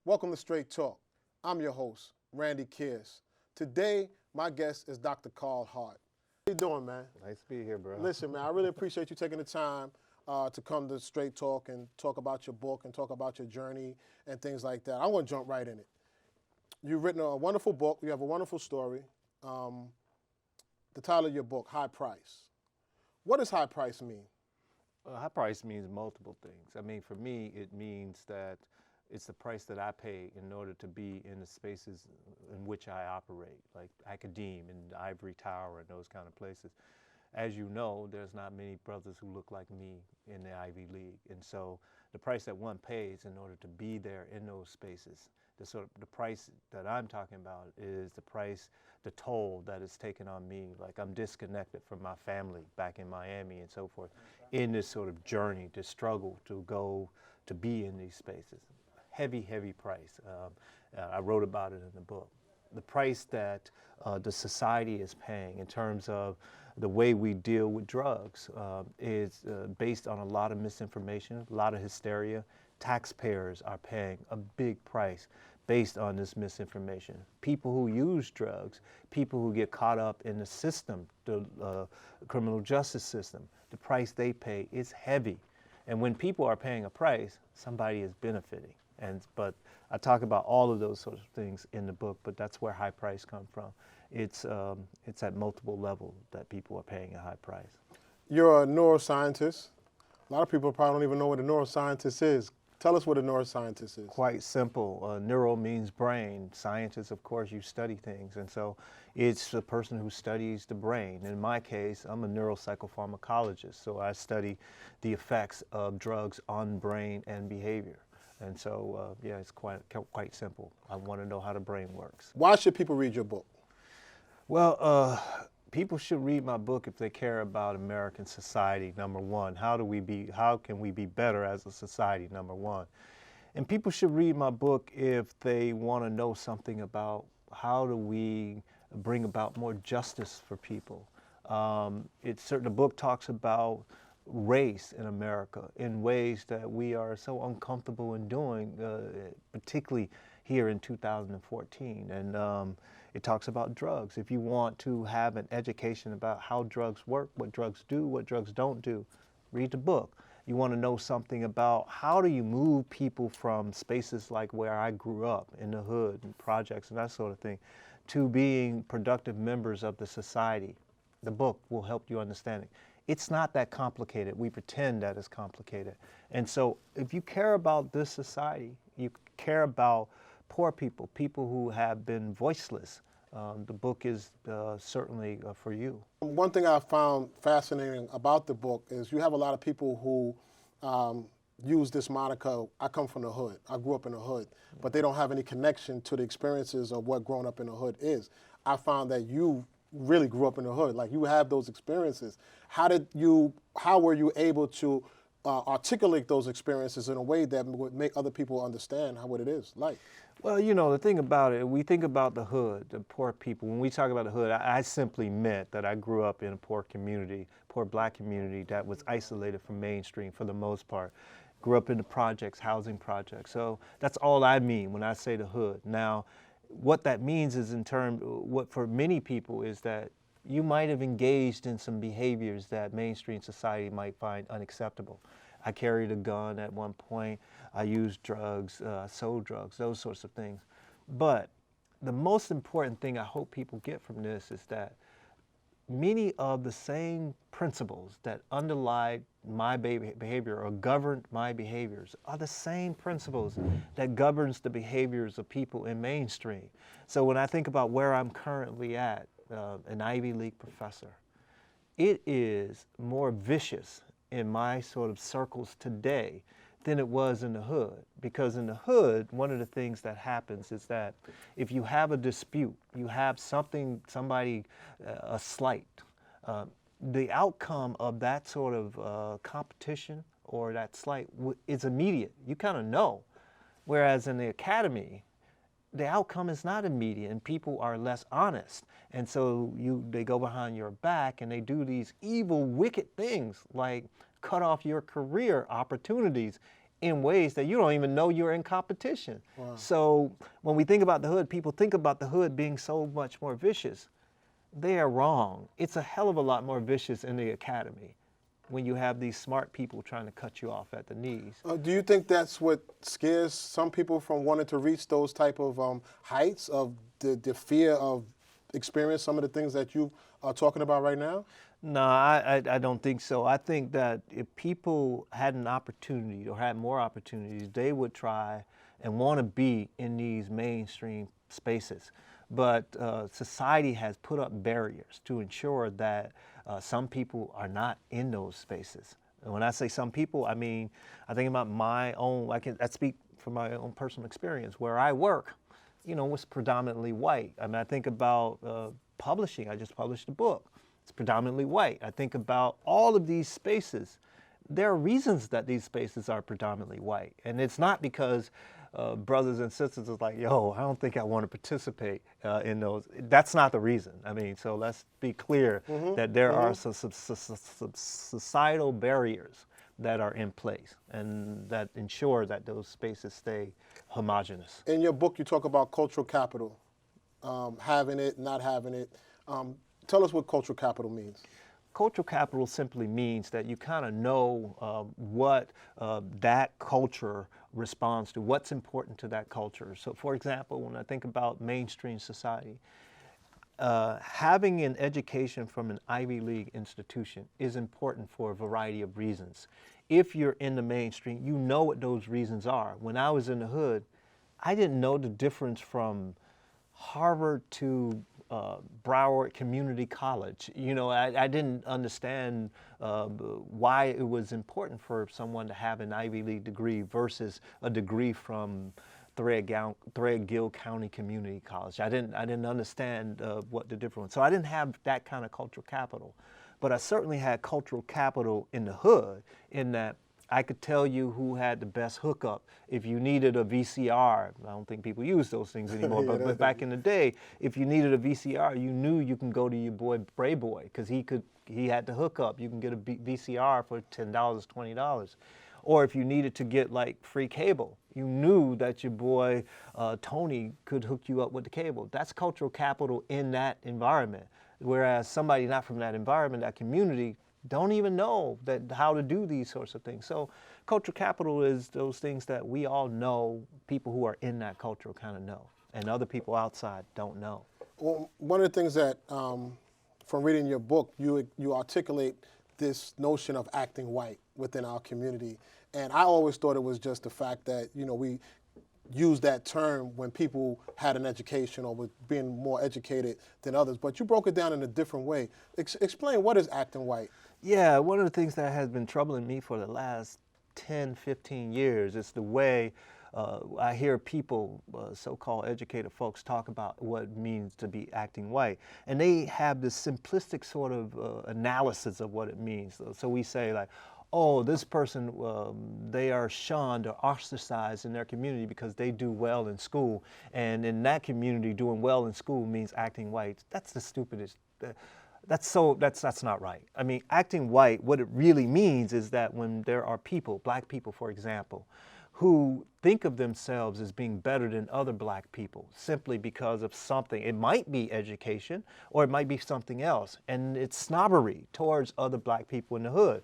Welcome to Straight Talk. I'm your host, Randy Kearse. Today, my guest is Dr. Hart. How you doing, man? Nice to be here, bro. Listen, man, I really appreciate you taking the time to come to Straight Talk and talk about your book and talk about your journey and things like that. I want to jump right in it. You've written a wonderful book. You have a wonderful story. The title of your book, High Price. What does high price mean? High price means multiple things. I mean, for me, it means that it's the price that I pay in order to be in the spaces in which I operate, like academia and Ivory Tower and those kind of places. As you know, there's not many brothers who look like me in the Ivy League. And so the price that one pays in order to be there in those spaces, the price that I'm talking about is the price, the toll that is taken on me. Like I'm disconnected from my family back in Miami and so forth in this sort of journey, to struggle to go to be in these spaces. Heavy, heavy price. I wrote about it in the book. The price that the society is paying in terms of the way we deal with drugs is based on a lot of misinformation, a lot of hysteria. Taxpayers are paying a big price based on this misinformation. People who use drugs, people who get caught up in the system, the criminal justice system, the price they pay is heavy. And when people are paying a price, somebody is benefiting. But I talk about all of those sorts of things in the book, but that's where high price comes from. It's at multiple levels that people are paying a high price. You're a neuroscientist. A lot of people probably don't even know what a neuroscientist is. Tell us what a neuroscientist is. Quite simple. Neuro means brain. Scientists, of course, you study things. And so it's the person who studies the brain. In my case, I'm a neuropsychopharmacologist, so I study the effects of drugs on brain and behavior. And so, yeah, it's quite simple. I want to know how the brain works. Why should people read your book? Well, people should read my book if they care about American society, number one. How can we be better as a society, number one? And people should read my book if they want to know something about how do we bring about more justice for people. The book talks about race in America in ways that we are so uncomfortable in doing, particularly here in 2014. And it talks about drugs. If you want to have an education about how drugs work, what drugs do, what drugs don't do, read the book. You want to know something about how do you move people from spaces like where I grew up in the hood and projects and that sort of thing to being productive members of the society. The book will help you understand it. It's not that complicated. We pretend that it's complicated. And so if you care about this society, you care about poor people, people who have been voiceless, the book is certainly for you. One thing I found fascinating about the book is you have a lot of people who use this moniker, I come from the hood, I grew up in the hood, but they don't have any connection to the experiences of what growing up in the hood is. I found that you really grew up in the hood, like you have those experiences. How were you able to articulate those experiences in a way that would make other people understand what it is like? Well, you know, the thing about it, we think about the hood, the poor people. When we talk about the hood, I simply meant that I grew up in a poor community, poor black community that was isolated from mainstream for the most part. Grew up in the projects, housing projects. So that's all I mean when I say the hood. Now, what that means is what for many people is that you might have engaged in some behaviors that mainstream society might find unacceptable. I carried a gun at one point, I used drugs, sold drugs, those sorts of things. But the most important thing I hope people get from this is that many of the same principles that underlie my behavior or govern my behaviors are the same principles that governs the behaviors of people in mainstream. So when I think about where I'm currently at, an Ivy League professor, it is more vicious in my sort of circles today than it was in the hood. Because in the hood, one of the things that happens is that if you have a dispute, you have somebody, a slight, the outcome of that sort of competition or that slight is immediate. You kind of know. Whereas in the academy, the outcome is not immediate and people are less honest. And so they go behind your back and they do these evil, wicked things like cut off your career opportunities in ways that you don't even know you're in competition. Wow. So when we think about the hood, people think about the hood being so much more vicious. They are wrong. It's a hell of a lot more vicious in the academy when you have these smart people trying to cut you off at the knees. Do you think that's what scares some people from wanting to reach those type of heights of the fear of experience some of the things that you are talking about right now? No, I don't think so. I think that if people had an opportunity or had more opportunities, they would try and want to be in these mainstream spaces. But society has put up barriers to ensure that some people are not in those spaces. And when I say some people, I mean, I think about my own, I speak from my own personal experience. Where I work, was predominantly white. I mean, I think about publishing. I just published a book. It's predominantly white. I think about all of these spaces. There are reasons that these spaces are predominantly white. And it's not because brothers and sisters is like, yo, I don't think I want to participate in those. That's not the reason. I mean, so let's be clear that there are some societal barriers that are in place and that ensure that those spaces stay homogenous. In your book, you talk about cultural capital, having it, not having it. Tell us what cultural capital means. Cultural capital simply means that you kind of know what that culture responds to, what's important to that culture. So for example, when I think about mainstream society, having an education from an Ivy League institution is important for a variety of reasons. If you're in the mainstream, you know what those reasons are. When I was in the hood, I didn't know the difference from Harvard to Broward Community College. I didn't understand why it was important for someone to have an Ivy League degree versus a degree from Threadgill County Community College. I didn't understand what the difference was. So I didn't have that kind of cultural capital. But I certainly had cultural capital in the hood in that I could tell you who had the best hookup. If you needed a VCR, I don't think people use those things anymore, but back in the day, if you needed a VCR, you knew you can go to your boy Bray Boy because he had the hookup. You can get a VCR for $10, $20. Or if you needed to get like free cable, you knew that your boy Tony could hook you up with the cable. That's cultural capital in that environment. Whereas somebody not from that environment, that community, don't even know how to do these sorts of things. So cultural capital is those things that we all know, people who are in that culture kind of know, and other people outside don't know. Well, one of the things that, from reading your book, you articulate this notion of acting white within our community. And I always thought it was just the fact that, we use that term when people had an education or were being more educated than others. But you broke it down in a different way. Explain, what is acting white? Yeah, one of the things that has been troubling me for the last 10, 15 years is the way I hear people, so-called educated folks, talk about what it means to be acting white. And they have this simplistic sort of analysis of what it means. So we say like, oh, this person, they are shunned or ostracized in their community because they do well in school. And in that community, doing well in school means acting white. That's the stupidest. That's not right. I mean, acting white, what it really means is that when there are people, black people, for example, who think of themselves as being better than other black people simply because of something. It might be education or it might be something else. And it's snobbery towards other black people in the hood.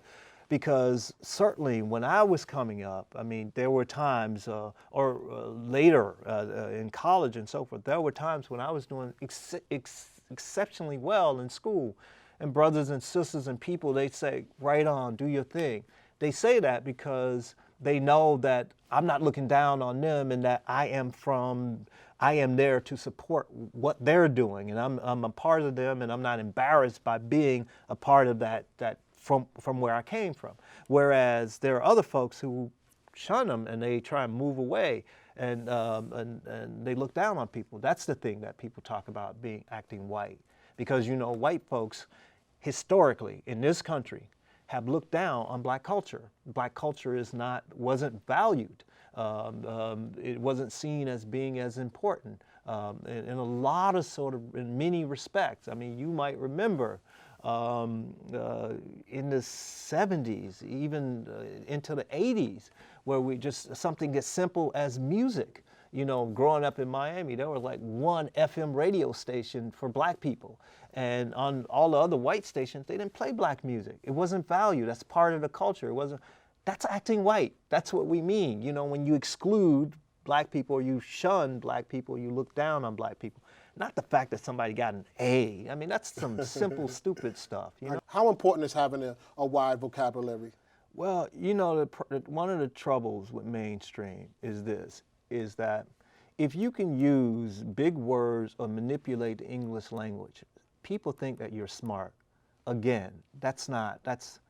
Because certainly when I was coming up, I mean, there were times, later in college and so forth, there were times when I was doing exceptionally well in school. And brothers and sisters and people, they'd say, right on, do your thing. They say that because they know that I'm not looking down on them and that I I am there to support what they're doing, and I'm a part of them, and I'm not embarrassed by being a part of that from where I came from. Whereas there are other folks who shun them and they try and move away, and they look down on people. That's the thing that people talk about acting white, because white folks historically in this country have looked down on black culture. Black culture wasn't valued. It wasn't seen as being as important in a lot of in many respects. I mean, you might remember in the 70s, even into the 80s, where something as simple as music. Growing up in Miami, there was like one FM radio station for black people. And on all the other white stations, they didn't play black music. It wasn't valued. That's part of the culture. That's acting white. That's what we mean. When you exclude black people, or you shun black people, you look down on black people. Not the fact that somebody got an A. I mean, that's some simple, stupid stuff. How important is having a wide vocabulary? Well, one of the troubles with mainstream is that if you can use big words or manipulate the English language, people think that you're smart. Again, that's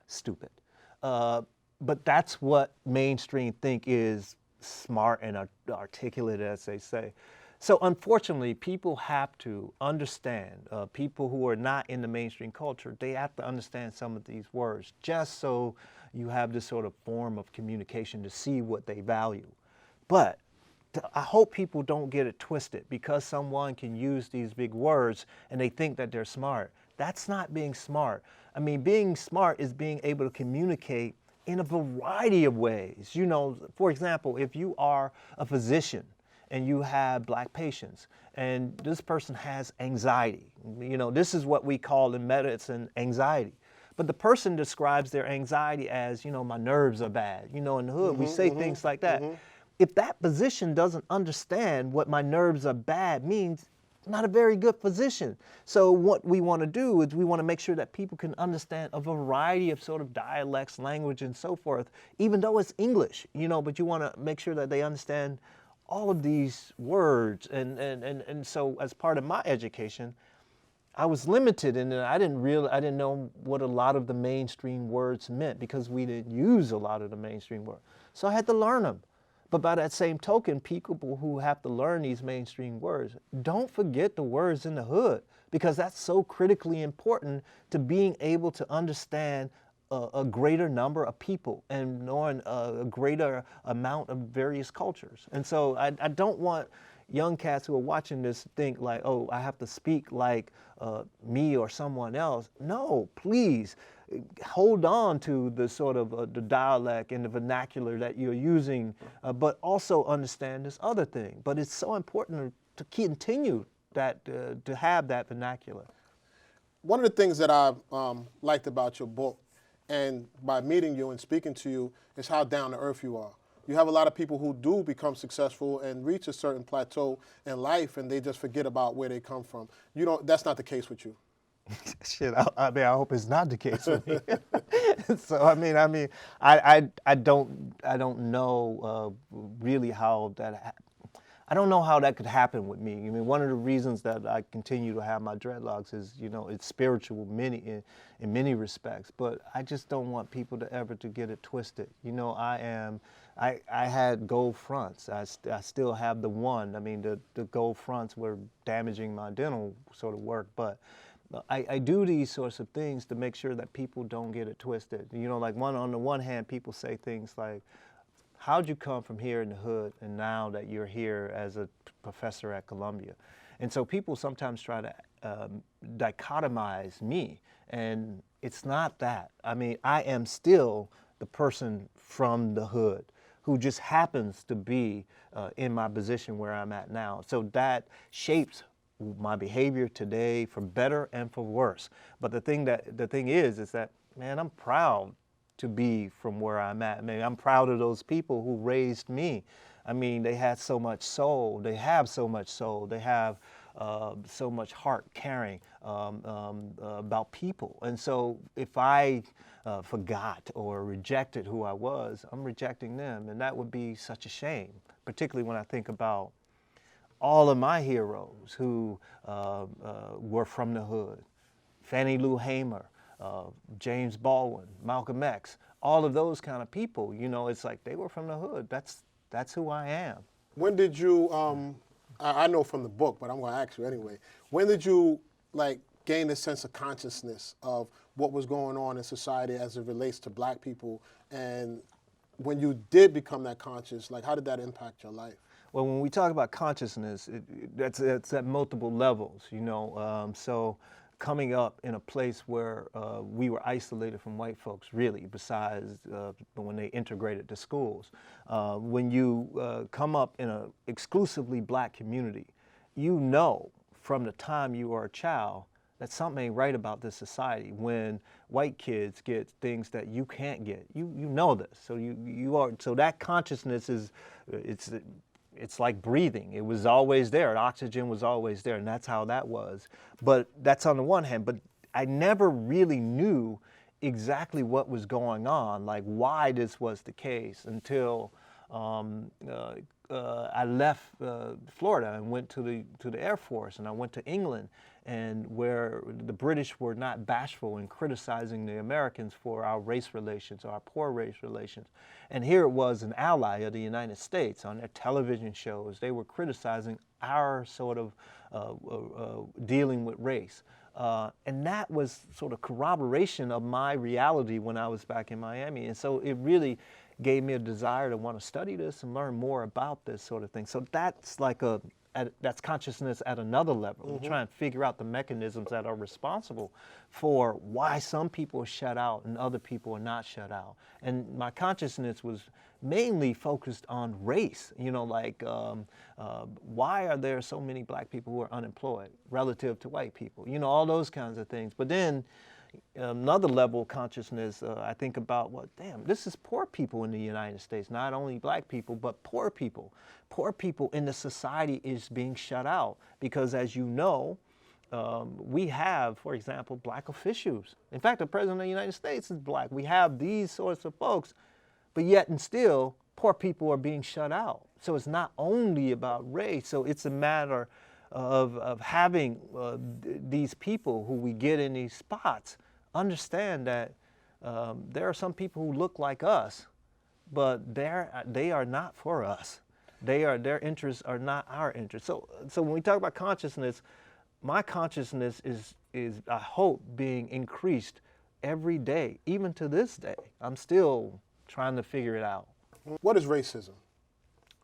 stupid. But that's what mainstream think is smart and articulate, as they say. So unfortunately, people have to understand, people who are not in the mainstream culture, they have to understand some of these words, just so you have this sort of form of communication to see what they value. But I hope people don't get it twisted because someone can use these big words and they think that they're smart. That's not being smart. I mean, being smart is being able to communicate in a variety of ways. For example, if you are a physician and you have black patients and this person has anxiety, this is what we call in medicine anxiety. But the person describes their anxiety as, my nerves are bad. In the hood, we say things like that. If that physician doesn't understand what my nerves are bad means, not a very good physician. So what we want to do is we want to make sure that people can understand a variety of sort of dialects, language, and so forth, even though it's English, but you want to make sure that they understand all of these words. And so as part of my education, I was limited in that I didn't know what a lot of the mainstream words meant because we didn't use a lot of the mainstream words. So I had to learn them. But by that same token, people who have to learn these mainstream words, don't forget the words in the hood, because that's so critically important to being able to understand a greater number of people and knowing a greater amount of various cultures. And so I don't want young cats who are watching this think like, oh, I have to speak like me or someone else. No, please hold on to the sort of the dialect and the vernacular that you're using, but also understand this other thing. But it's so important to continue to have that vernacular. One of the things that I liked about your book, and by meeting you and speaking to you, is how down to earth you are. You have a lot of people who do become successful and reach a certain plateau in life, and they just forget about where they come from. That's not the case with you. Shit, I hope it's not the case with me. So I don't know really how that. I don't know how that could happen with me. I mean, one of the reasons that I continue to have my dreadlocks is, it's spiritual in many respects. But I just don't want people to ever to get it twisted. I had gold fronts. I still have the one. I mean, the gold fronts were damaging my dental sort of work, but I do these sorts of things to make sure that people don't get it twisted. Like on the one hand, people say things like, how'd you come from here in the hood and now that you're here as a professor at Columbia? And so people sometimes try to dichotomize me, and it's not that. I mean, I am still the person from the hood who just happens to be in my position where I'm at now. So that shapes my behavior today for better and for worse. But the thing is that, man, I'm proud to be from where I'm at. I mean, I'm proud of those people who raised me. I mean, they had so much soul. They have so much soul. They have so much heart caring about people. And so if I forgot or rejected who I was, I'm rejecting them. And that would be such a shame, particularly when I think about all of my heroes who were from the hood, Fannie Lou Hamer, James Baldwin, Malcolm X, all of those kind of people, you know, it's like they were from the hood. That's who I am. When did you, I know from the book, but I'm going to ask you anyway, when did you like gain a sense of consciousness of what was going on in society as it relates to black people? And when you did become that conscious, like how did that impact your life? Well, when we talk about consciousness, that's at multiple levels, you know. So coming up in a place where we were isolated from white folks, really, besides when they integrated the schools. When you come up in an exclusively black community, you know from the time you are a child that something ain't right about this society. When white kids get things that you can't get, you know this. So so that consciousness is, it's like breathing. It was always there. Oxygen was always there, and that's how that was. But that's on the one hand. But I never really knew exactly what was going on, like why this was the case, until I left Florida and went to the Air Force, and I went to England, and where the British were not bashful in criticizing the Americans for our race relations, our poor race relations. And here it was, an ally of the United States on their television shows. They were criticizing our sort of dealing with race. And that was sort of corroboration of my reality when I was back in Miami. And so it really gave me a desire to want to study this and learn more about this sort of thing. So that's like that's consciousness at another level. Mm-hmm. Try and figure out the mechanisms that are responsible for why some people are shut out and other people are not shut out. And my consciousness was mainly focused on race, you know, like why are there so many black people who are unemployed relative to white people? You know, all those kinds of things. But then another level of consciousness, I think about, well, damn, this is poor people in the United States, not only black people, but poor people. Poor people in the society is being shut out because, as you know, we have, for example, black officials. In fact, the President of the United States is black. We have these sorts of folks, but yet and still, poor people are being shut out. So it's not only about race, so it's a matter of having these people who we get in these spots understand that there are some people who look like us, but they are not for us. Their interests are not our interests. So when we talk about consciousness, my consciousness is I hope being increased every day, even to this day. I'm still trying to figure it out. What is racism?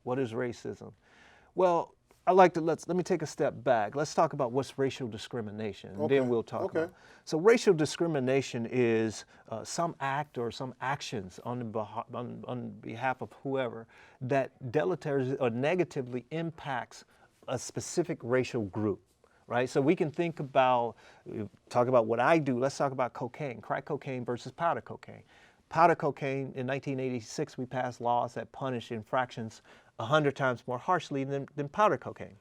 What is racism? Well, I like to let me take a step back. Let's talk about what's racial discrimination, and then we'll talk about it. So racial discrimination is some act or some actions on behalf of whoever that deleterious or negatively impacts a specific racial group, right? So we can talk about what I do. Let's talk about cocaine, crack cocaine versus powder cocaine. Powder cocaine, in 1986, we passed laws that punish infractions 100 times more harshly than powder cocaine.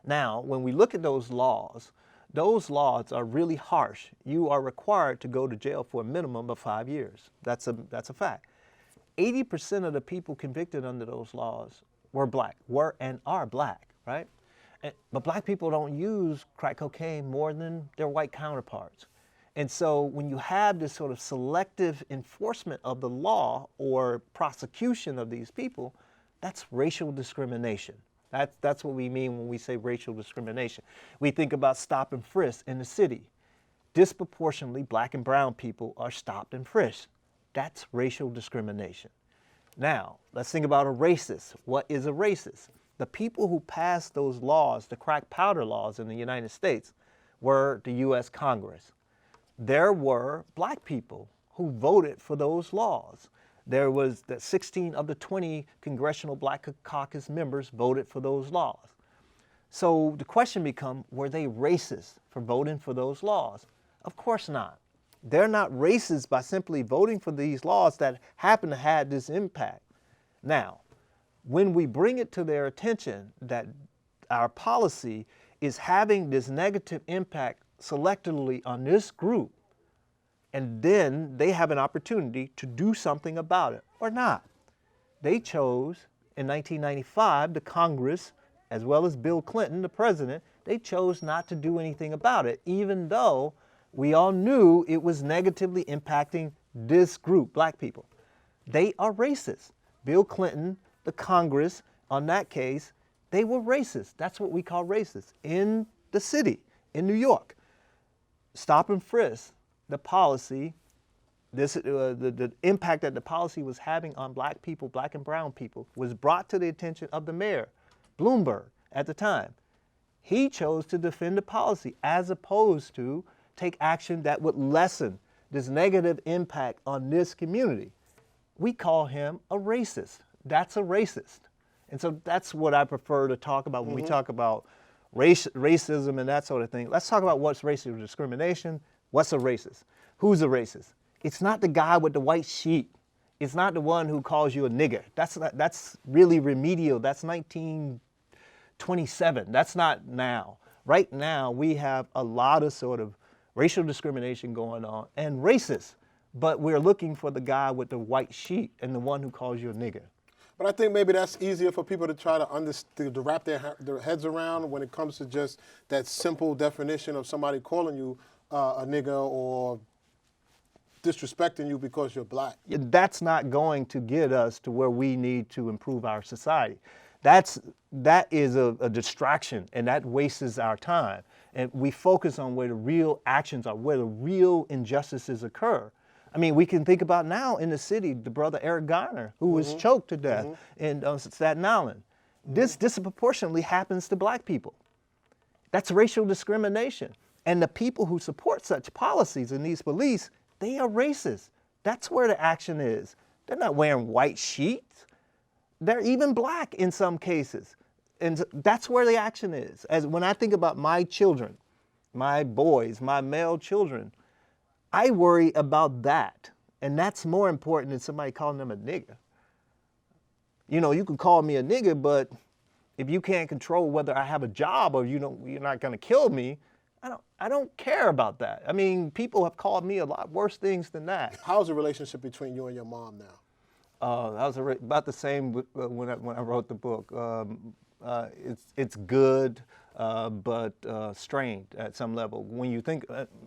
Now, when we look at those laws are really harsh. You are required to go to jail for a minimum of 5 years. That's a fact. 80% of the people convicted under those laws were and are black, right? But black people don't use crack cocaine more than their white counterparts. And so when you have this sort of selective enforcement of the law or prosecution of these people, that's racial discrimination. That's what we mean when we say racial discrimination. We think about stop and frisk in the city. Disproportionately, black and brown people are stopped and frisked. That's racial discrimination. Now, let's think about a racist. What is a racist? The people who passed those laws, the crack powder laws in the United States, were the U.S. Congress. There were black people who voted for those laws. There was 16 of the 20 Congressional Black Caucus members voted for those laws. So the question becomes, were they racist for voting for those laws? Of course not. They're not racist by simply voting for these laws that happen to have this impact. Now, when we bring it to their attention that our policy is having this negative impact selectively on this group, and then they have an opportunity to do something about it or not. They chose in 1995, the Congress as well as Bill Clinton, the president, they chose not to do anything about it, even though we all knew it was negatively impacting this group, black people. They are racist. Bill Clinton, the Congress, on that case, they were racist. That's what we call racist in the city, in New York. Stop and frisk, the policy, the impact that the policy was having on black people, black and brown people, was brought to the attention of the mayor, Bloomberg, at the time. He chose to defend the policy as opposed to take action that would lessen this negative impact on this community. We call him a racist. That's a racist. And so that's what I prefer to talk about when we talk about racism and that sort of thing. Let's talk about what's racial discrimination. What's a racist? Who's a racist? It's not the guy with the white sheet. It's not the one who calls you a nigger. That's really remedial. That's 1927. That's not now. Right now, we have a lot of sort of racial discrimination going on and racist, but we're looking for the guy with the white sheet and the one who calls you a nigger. But I think maybe that's easier for people to try to understand, to wrap their heads around when it comes to just that simple definition of somebody calling you a nigger or disrespecting you because you're black. That's not going to get us to where we need to improve our society. That is a distraction, and that wastes our time. And we focus on where the real actions are, where the real injustices occur. I mean, we can think about now in the city, the brother Eric Garner, who was choked to death in Staten Island. This disproportionately happens to black people. That's racial discrimination. And the people who support such policies in these police, they are racist. That's where the action is. They're not wearing white sheets. They're even black in some cases. And that's where the action is. As when I think about my children, my boys, my male children, I worry about that. And that's more important than somebody calling them a nigger. You know, you can call me a nigger, but if you can't control whether I have a job or you're not going to kill me, I don't care about that. I mean, people have called me a lot worse things than that. How's the relationship between you and your mom now? That was about the same when I wrote the book. It's good, but strained at some level. When you think,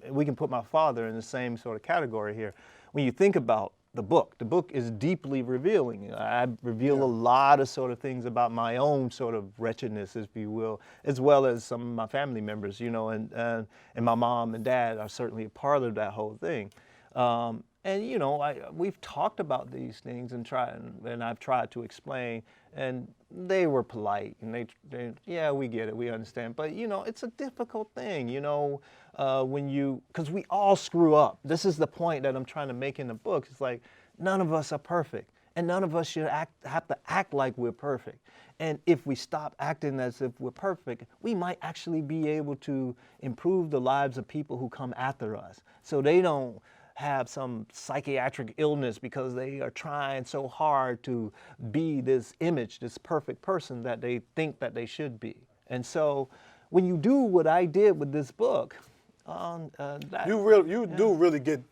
we can put my father in the same sort of category here. When you think about the book is deeply revealing. I reveal a lot of sort of things about my own sort of wretchedness, if you will, as well as some of my family members, you know, and my mom and dad are certainly a part of that whole thing. And you know, we've talked about these things and I've tried to explain, and they were polite, and they yeah, we get it, we understand. But you know, it's a difficult thing, you know, because we all screw up. This is the point that I'm trying to make in the book. It's like none of us are perfect, and none of us should have to act like we're perfect. And if we stop acting as if we're perfect, we might actually be able to improve the lives of people who come after us, so they don't have some psychiatric illness because they are trying so hard to be this image, this perfect person that they think that they should be. And so when you do what I did with this book, you really get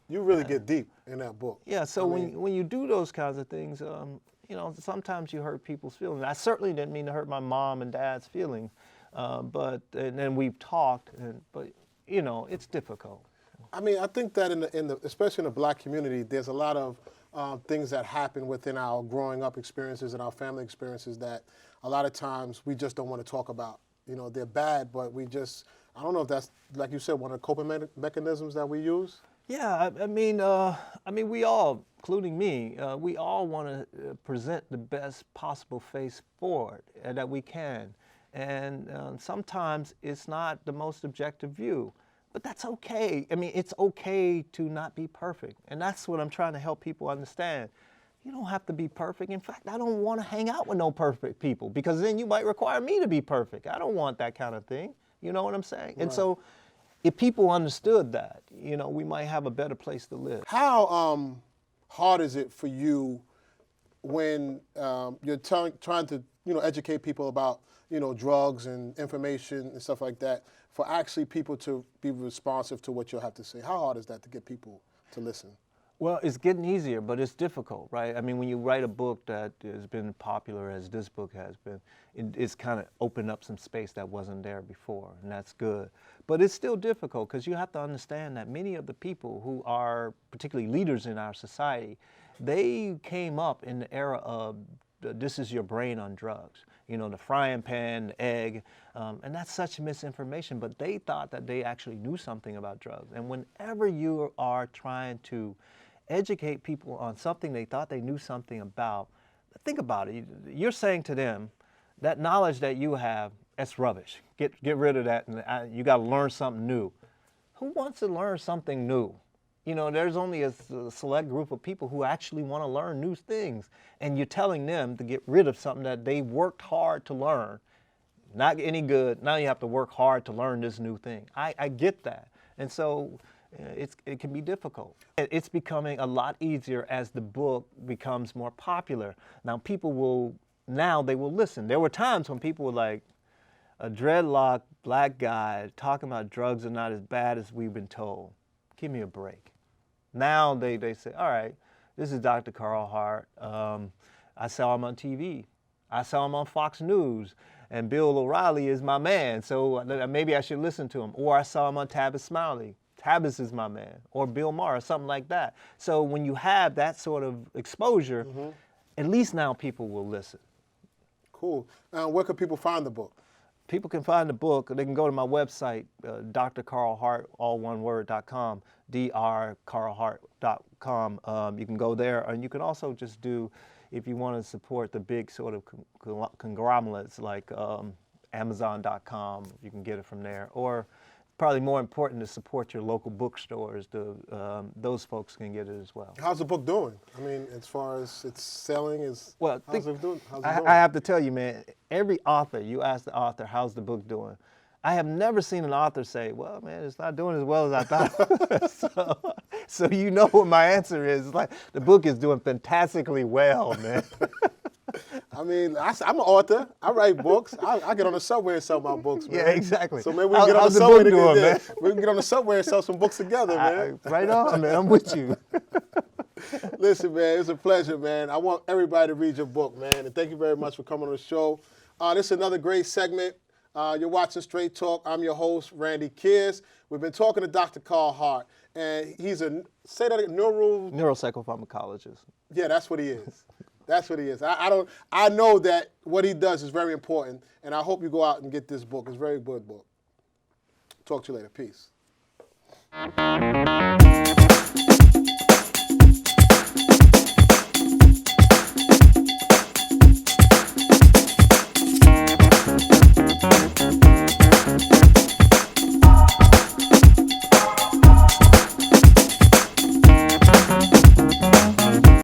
deep in that book. Yeah, so when you do those kinds of things, you know, sometimes you hurt people's feelings. I certainly didn't mean to hurt my mom and dad's feelings, and then we've talked, but you know, it's difficult. I mean, I think that especially in the black community, there's a lot of things that happen within our growing up experiences and our family experiences that a lot of times we just don't want to talk about. You know, they're bad, but I don't know if that's, like you said, one of the coping mechanisms that we use. Yeah, I mean, we all, including me, we all want to present the best possible face forward that we can. And sometimes it's not the most objective view. But that's okay. I mean, it's okay to not be perfect. And that's what I'm trying to help people understand. You don't have to be perfect. In fact, I don't want to hang out with no perfect people, because then you might require me to be perfect. I don't want that kind of thing. You know what I'm saying? Right. And so if people understood that, you know, we might have a better place to live. How hard is it for you when you're trying to, you know, educate people about, you know, drugs and information and stuff like that, for actually people to be responsive to what you'll have to say? How hard is that to get people to listen? Well, it's getting easier, but it's difficult, right? I mean, when you write a book that has been popular as this book has been, it's kind of opened up some space that wasn't there before, and that's good. But it's still difficult because you have to understand that many of the people who are particularly leaders in our society, they came up in the era of this is your brain on drugs. You know, the frying pan, the egg, and that's such misinformation, but they thought that they actually knew something about drugs. And whenever you are trying to educate people on something they thought they knew something about, think about it. You're saying to them, that knowledge that you have, that's rubbish. Get rid of that, and you got to learn something new. Who wants to learn something new? You know, there's only a select group of people who actually want to learn new things, and you're telling them to get rid of something that they worked hard to learn. Not any good. Now you have to work hard to learn this new thing. I get that, and so it can be difficult. It's becoming a lot easier as the book becomes more popular. Now they will listen. There were times when people were like, a dreadlocked black guy talking about drugs are not as bad as we've been told. Give me a break. Now they say, all right, this is Dr. Carl Hart. I saw him on TV. I saw him on Fox News. And Bill O'Reilly is my man, so maybe I should listen to him. Or I saw him on Tavis Smiley. Tavis is my man. Or Bill Maher, or something like that. So when you have that sort of exposure, at least now people will listen. Cool. Where can people find the book? People can find the book. They can go to my website, drcarlhart, all one word.com, drcarlhart.com. You can go there, and you can also just do, if you want to support the big sort of conglomerates like Amazon.com, you can get it from there. Or probably more important to support your local bookstores. Those folks can get it as well. How's the book doing? I mean, as far as its selling, how's it doing? I have to tell you, man, every author, you ask the author, how's the book doing? I have never seen an author say, well, man, it's not doing as well as I thought. so you know what my answer is. Like, the book is doing fantastically well, man. I mean, I'm an author. I write books. I get on the subway and sell my books, man. Yeah, exactly. So maybe we can get on the subway together. We can get on the subway and sell some books together, man. Right on, man. I'm with you. Listen, man, it's a pleasure, man. I want everybody to read your book, man. And thank you very much for coming on the show. This is another great segment. You're watching Straight Talk. I'm your host, Randy Kearse. We've been talking to Dr. Carl Hart, and he's neuropsychopharmacologist. Yeah, that's what he is. That's what he is. I know that what he does is very important, and I hope you go out and get this book. It's a very good book. Talk to you later. Peace.